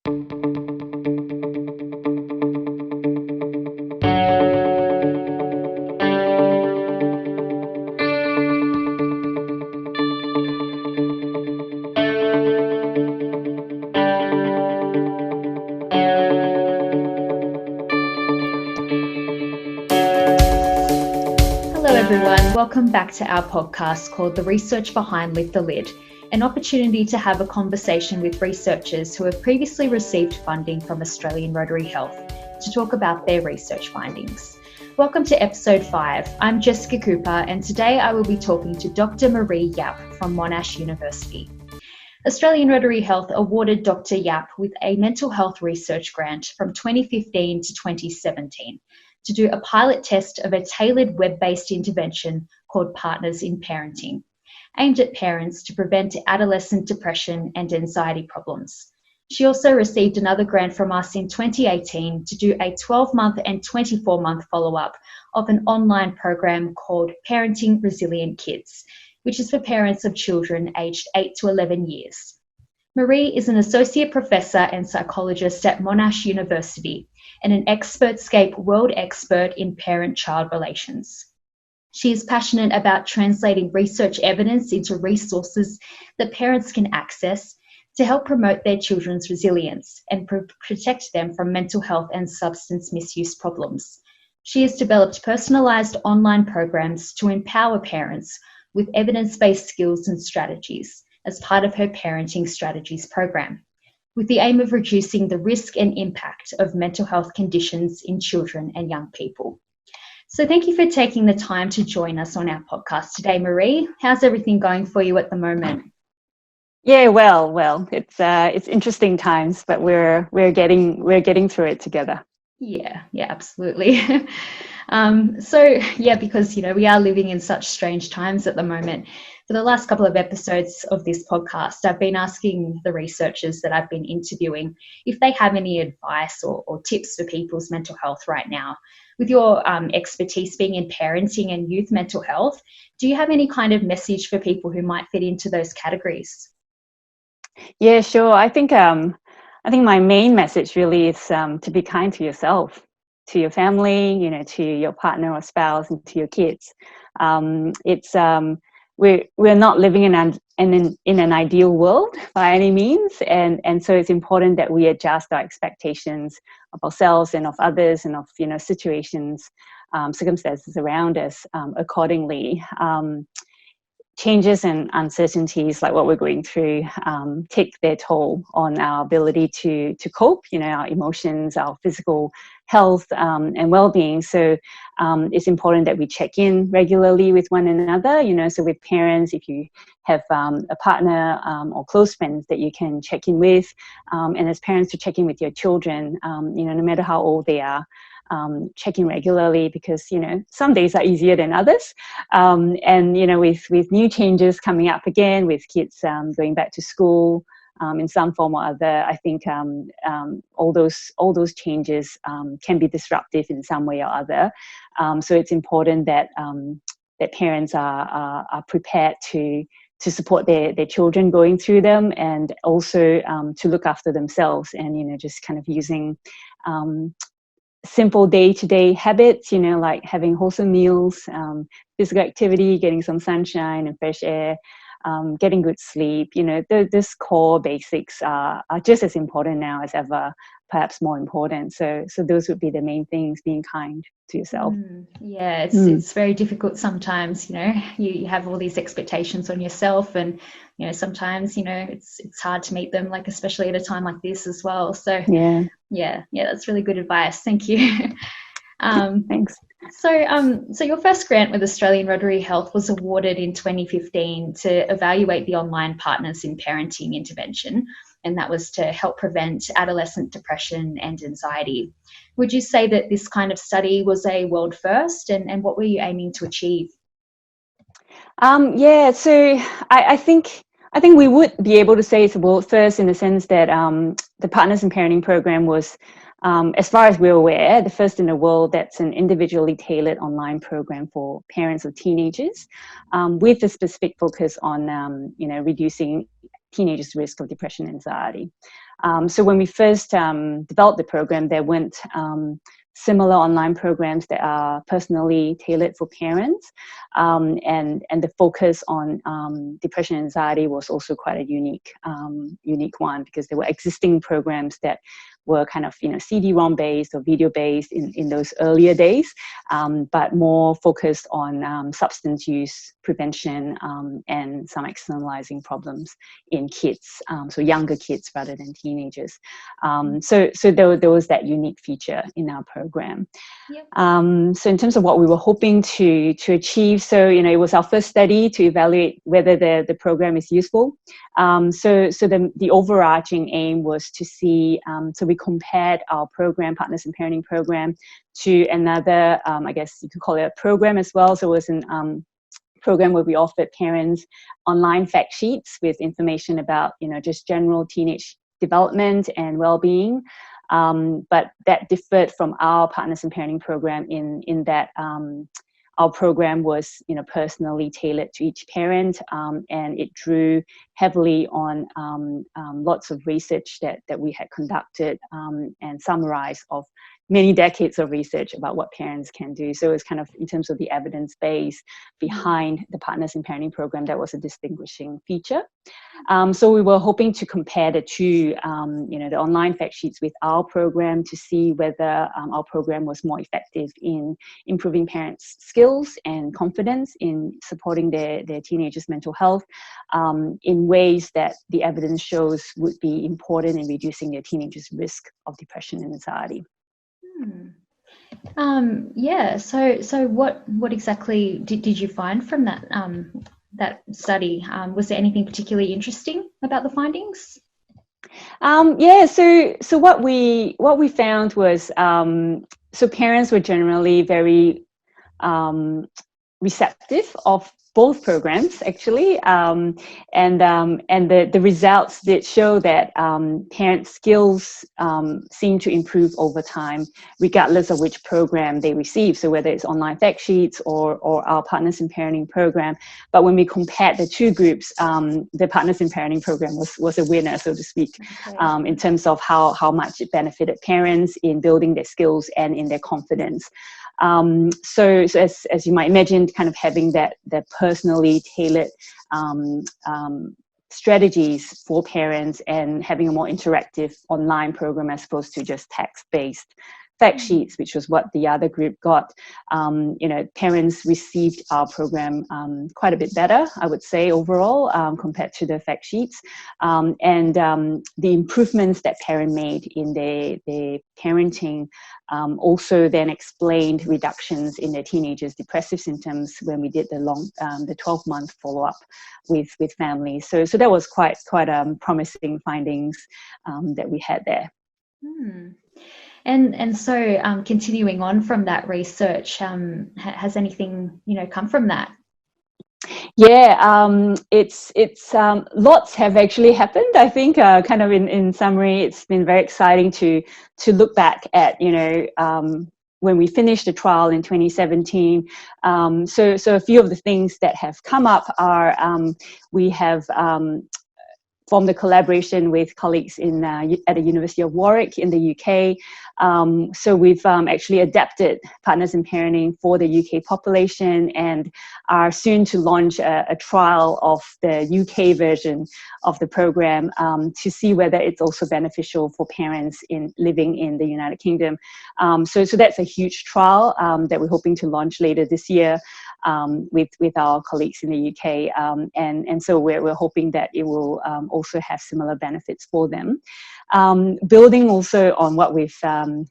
Hello everyone, welcome back to our podcast called The Research Behind Lift the Lid, an opportunity to have a conversation with researchers who have previously received funding from Australian Rotary Health to talk about their research findings. Welcome to episode 5. I'm Jessica Cooper and today I will be talking to Dr Marie Yap from Monash University. Australian Rotary Health awarded Dr Yap with a mental health research grant from 2015 to 2017. To do a pilot test of a tailored web-based intervention called Partners in Parenting, aimed at parents to prevent adolescent depression and anxiety problems. She also received another grant from us in 2018 to do a 12-month and 24-month follow-up of an online program called Parenting Resilient Kids, which is for parents of children aged 8 to 11 years. Marie is an associate professor and psychologist at Monash University and an ExpertScape world expert in parent-child relations. She is passionate about translating research evidence into resources that parents can access to help promote their children's resilience and protect them from mental health and substance misuse problems. She has developed personalised online programs to empower parents with evidence-based skills and strategies as part of her Parenting Strategies program, with the aim of reducing the risk and impact of mental health conditions in children and young people. So thank you for taking the time to join us on our podcast today, Marie. How's everything going for you at the moment? Yeah, well, it's interesting times, but we're getting through it together. Yeah, absolutely. Because we are living in such strange times at the moment. For the last couple of episodes of this podcast, I've been asking the researchers that I've been interviewing if they have any advice or tips for people's mental health right now. With your expertise being in parenting and youth mental health, do you have any kind of message for people who might fit into those categories? Yeah, sure. I think my main message really is to be kind to yourself, to your family, to your partner or spouse, and to your kids. We're not living in an ideal world by any means, and so it's important that we adjust our expectations of ourselves and of others and of situations, circumstances around us accordingly. Changes and uncertainties like what we're going through take their toll on our ability to cope, our emotions, our physical health and well-being. So it's important that we check in regularly with one another, so with parents, if you have a partner or close friends that you can check in with, and as parents to check in with your children, no matter how old they are. Checking regularly because some days are easier than others, and with new changes coming up again, with kids going back to school in some form or other, I think all those changes can be disruptive in some way or other. So it's important that parents are prepared to support their children going through them, and also to look after themselves, and just kind of using simple day-to-day habits, like having wholesome meals, physical activity, getting some sunshine and fresh air, getting good sleep. Those core basics are just as important now as ever, perhaps more important. So those would be the main things: being kind to yourself. It's very difficult sometimes. You have all these expectations on yourself, and sometimes it's hard to meet them, like especially at a time like this as well. So yeah, that's really good advice. Thank you. Thanks. So your first grant with Australian Rotary Health was awarded in 2015 to evaluate the online Partners in Parenting intervention, and that was to help prevent adolescent depression and anxiety. Would you say that this kind of study was a world first, and what were you aiming to achieve? So I think we would be able to say it's a world first in the sense that the Partners in Parenting program was, as far as we're aware, the first in the world that's an individually tailored online program for parents of teenagers, with a specific focus on reducing teenagers' risk of depression and anxiety. So when we first developed the program, there weren't similar online programs that are personally tailored for parents, and the focus on depression and anxiety was also quite a unique one, because there were existing programs that were kind of CD-ROM based or video based in those earlier days, but more focused on substance use prevention and some externalizing problems in kids, so younger kids rather than teenagers. So there was that unique feature in our program. Yep. So in terms of what we were hoping to achieve, so it was our first study to evaluate whether the program is useful. So the overarching aim was to see, so we compared our program, Partners in Parenting program, to another, I guess you could call it a program as well. So it was an program where we offered parents online fact sheets with information about, just general teenage development and well-being. But that differed from our Partners in Parenting program in that our program was, personally tailored to each parent, and it drew heavily on lots of research that we had conducted and summarized of many decades of research about what parents can do. So it was kind of, in terms of the evidence base behind the Partners in Parenting program, that was a distinguishing feature. So we were hoping to compare the two, the online fact sheets with our program to see whether our program was more effective in improving parents' skills and confidence in supporting their teenagers' mental health in ways that the evidence shows would be important in reducing their teenagers' risk of depression and anxiety. Yeah. So what exactly did you find from that study? Was there anything particularly interesting about the findings? Yeah. So what we found was, so parents were generally very receptive of both programs, actually, and the results did show that parents' skills seem to improve over time, regardless of which program they receive. So whether it's online fact sheets or our Partners in Parenting program. But when we compared the two groups, the Partners in Parenting program was a winner, so to speak, okay, in terms of how much it benefited parents in building their skills and in their confidence. So as you might imagine, kind of having that personally tailored strategies for parents and having a more interactive online program as opposed to just text-based fact sheets, which was what the other group got. Parents received our program quite a bit better, I would say, overall, compared to the fact sheets. And the improvements that parent made in their parenting also then explained reductions in their teenagers' depressive symptoms when we did the 12-month follow-up with families. So that was quite promising findings that we had there. And so continuing on from that research, has anything come from that? Yeah, it's lots have actually happened. I think kind of in summary, it's been very exciting to look back at when we finished the trial in 2017. So a few of the things that have come up are we have formed a collaboration with colleagues at the University of Warwick in the UK. So we've actually adapted Partners in Parenting for the UK population and are soon to launch a trial of the UK version of the program to see whether it's also beneficial for parents living in the United Kingdom. So that's a huge trial that we're hoping to launch later this year with our colleagues in the UK. And so we're hoping that it will also have similar benefits for them. Building also on what we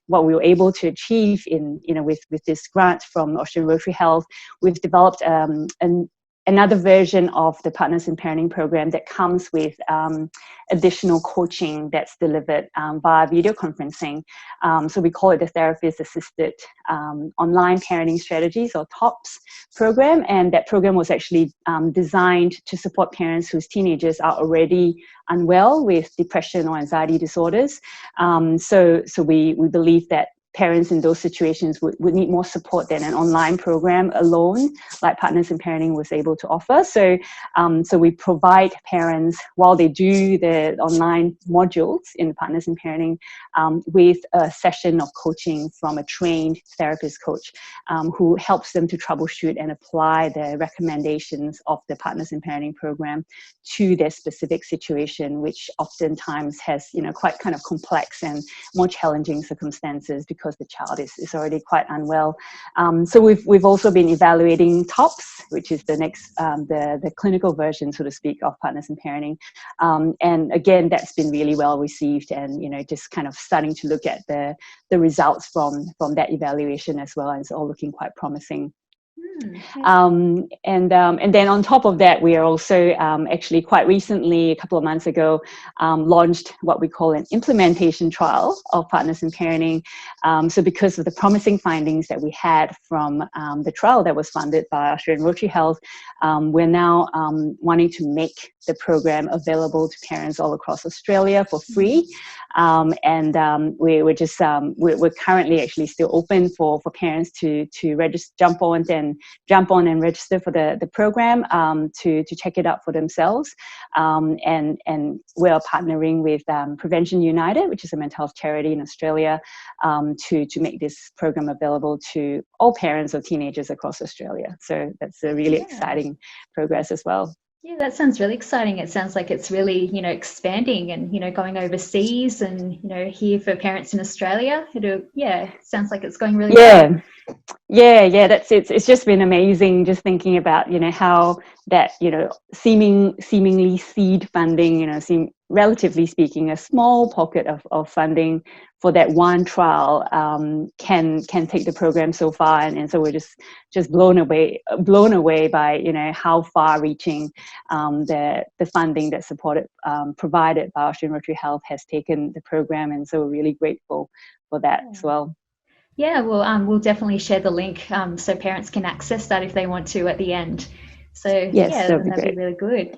were able to achieve with this grant from Australian Rotary Health, we've developed another version of the Partners in Parenting program that comes with additional coaching that's delivered via video conferencing. So we call it the Therapist Assisted Online Parenting Strategies, or TOPS program. And that program was actually designed to support parents whose teenagers are already unwell with depression or anxiety disorders. So we believe that parents in those situations would need more support than an online program alone, like Partners in Parenting was able to offer. So we provide parents, while they do the online modules in Partners in Parenting, with a session of coaching from a trained therapist coach who helps them to troubleshoot and apply the recommendations of the Partners in Parenting program to their specific situation, which oftentimes has, quite kind of complex and more challenging circumstances because the child is already quite unwell. So we've also been evaluating TOPS, which is the next, the clinical version, so to speak, of Partners in Parenting. And again, that's been really well received, and, just kind of starting to look at the results from that evaluation as well. And it's all looking quite promising. And then on top of that, we are also actually quite recently, a couple of months ago, launched what we call an implementation trial of Partners in Parenting. So because of the promising findings that we had from the trial that was funded by Australian Rotary Health, we're now wanting to make the program available to parents all across Australia for free. We're currently actually still open for parents to register, jump on and register for the program, to check it out for themselves. And we're partnering with Prevention United, which is a mental health charity in Australia, to make this program available to all parents of teenagers across Australia. So that's a really exciting progress as well. Yeah, that sounds really exciting. It sounds like it's really, expanding and, going overseas and, here for parents in Australia. It sounds like it's going really well. Yeah, that's it. It's just been amazing just thinking about, how that, seemingly seed funding, seem relatively speaking, a small pocket of funding for that one trial can take the program so far, and so we're just blown away by how far reaching the funding that's provided by Australian Rotary Health has taken the program, and so we're really grateful for that as well. Yeah, well, we'll definitely share the link so parents can access that if they want to at the end. So yes, that'd be really good.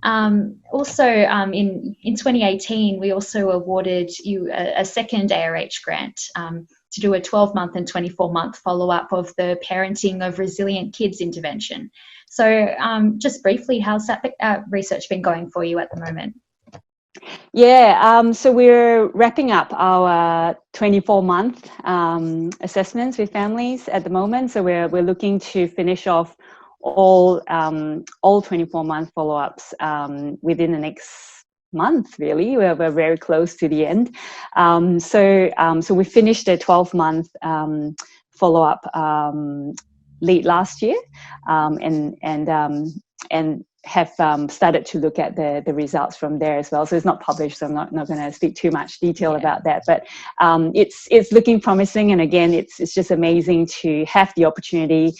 Also, in 2018, we also awarded you a second ARH grant to do a 12-month and 24-month follow-up of the Parenting of Resilient Kids intervention. So just briefly, how's that research been going for you at the moment? Yeah, so we're wrapping up our 24-month assessments with families at the moment. So we're looking to finish off all 24-month follow-ups within the next month. Really, we're very close to the end. So we finished the 12-month follow-up late last year, and have started to look at the results from there as well. So it's not published, so I'm not going to speak too much detail about that. But it's looking promising, and again, it's just amazing to have the opportunity,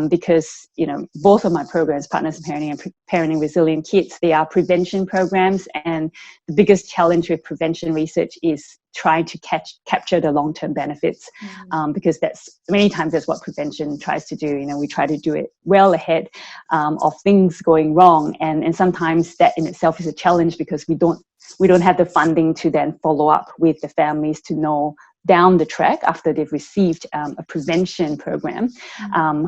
because both of my programs, Partners in Parenting and Parenting Resilient Kids, they are prevention programs, and the biggest challenge with prevention research is trying to capture the long-term benefits, because many times that's what prevention tries to do. We try to do it well ahead of things going wrong, and sometimes that in itself is a challenge because we don't have the funding to then follow up with the families to know down the track after they've received a prevention program,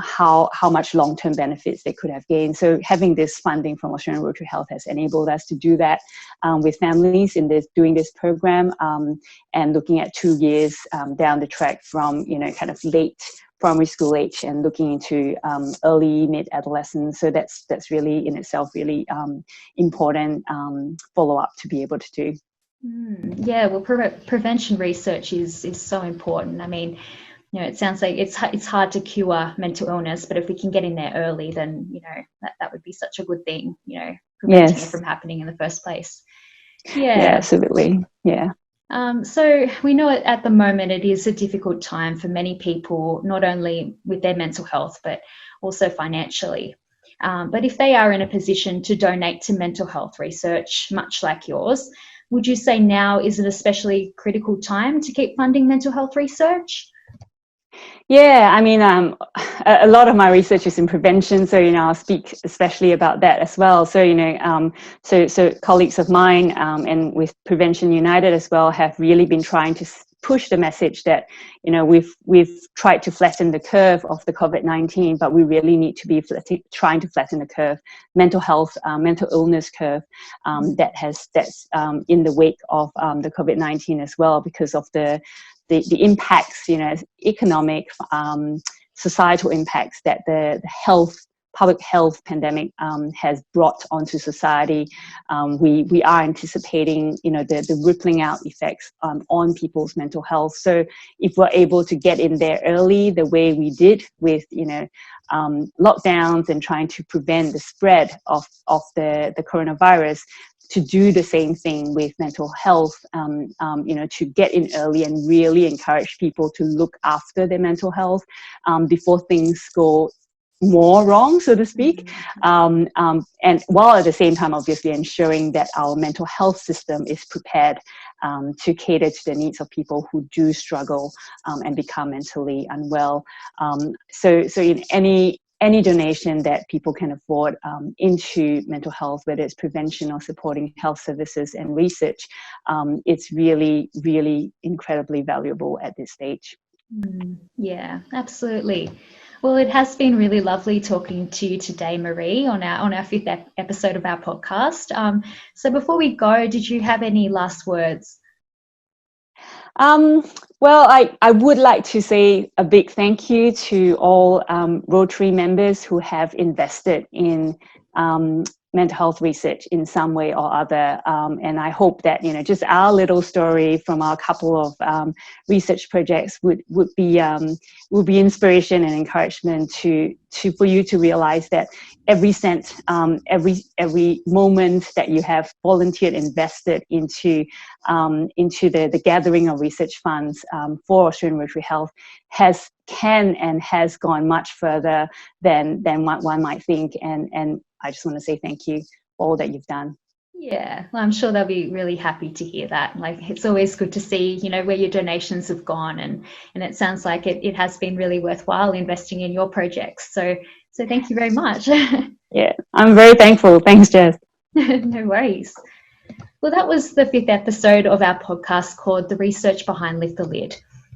how much long-term benefits they could have gained. So having this funding from Australian Rotary Health has enabled us to do that with families doing this program, and looking at 2 years down the track from kind of late primary school age and looking into early mid-adolescence. So that's really in itself really important follow-up to be able to do. Yeah, well, prevention research is so important. I mean, it sounds like it's hard to cure mental illness, but if we can get in there early, then that would be such a good thing. Preventing it from happening in the first place. Yeah, absolutely. Yeah. So we know at the moment it is a difficult time for many people, not only with their mental health, but also financially. But if they are in a position to donate to mental health research, much like yours, would you say now is an especially critical time to keep funding mental health research? Yeah, I mean, a lot of my research is in prevention, so I'll speak especially about that as well. So so colleagues of mine and with Prevention United as well have really been trying to push the message that, you know, we've tried to flatten the curve of the COVID-19, but we really need to be trying to flatten the curve, mental health, mental illness curve, that's in the wake of the COVID-19 as well, because of the impacts, you know, economic, societal impacts that the public health pandemic has brought onto society. We are anticipating, you know, the rippling out effects on people's mental health. So if we're able to get in there early, the way we did with, you know, lockdowns and trying to prevent the spread of the coronavirus, to do the same thing with mental health, you know, to get in early and really encourage people to look after their mental health before things go more wrong, so to speak, and while at the same time obviously ensuring that our mental health system is prepared to cater to the needs of people who do struggle and become mentally unwell. So in any donation that people can afford into mental health, whether it's prevention or supporting health services and research, it's really, really incredibly valuable at this stage. Yeah, absolutely. Well, it has been really lovely talking to you today, Marie, on our fifth episode of our podcast. So before we go, did you have any last words? Well, I would like to say a big thank you to all Rotary members who have invested in mental health research in some way or other, and I hope that, you know, just our little story from our couple of research projects would be inspiration and encouragement for you to realize that every cent, every moment that you have volunteered, invested into the gathering of research funds for Australian Rotary Health can and has gone much further than what one might think, and I just want to say thank you for all that you've done. Yeah, well, I'm sure they'll be really happy to hear that. Like, it's always good to see, you know, where your donations have gone, and it sounds like it has been really worthwhile investing in your projects. So thank you very much. Yeah, I'm very thankful. Thanks, Jess. No worries. Well, that was the fifth episode of our podcast called The Research Behind Lift the Lid.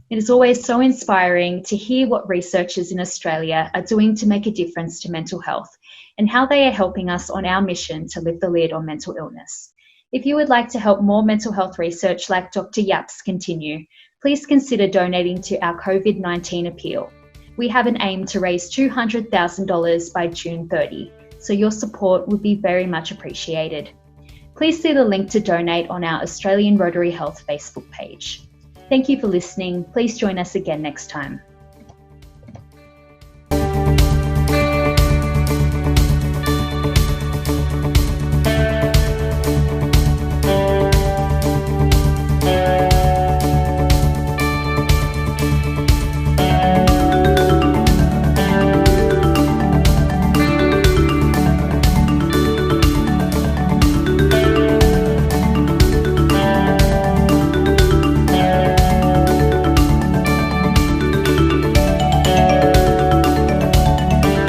It is always so inspiring to hear what researchers in Australia are doing to make a difference to mental health, and how they are helping us on our mission to lift the lid on mental illness. If you would like to help more mental health research like Dr. Yap's continue, please consider donating to our COVID-19 appeal. We have an aim to raise $200,000 by June 30, so your support would be very much appreciated. Please see the link to donate on our Australian Rotary Health Facebook page. Thank you for listening. Please join us again next time.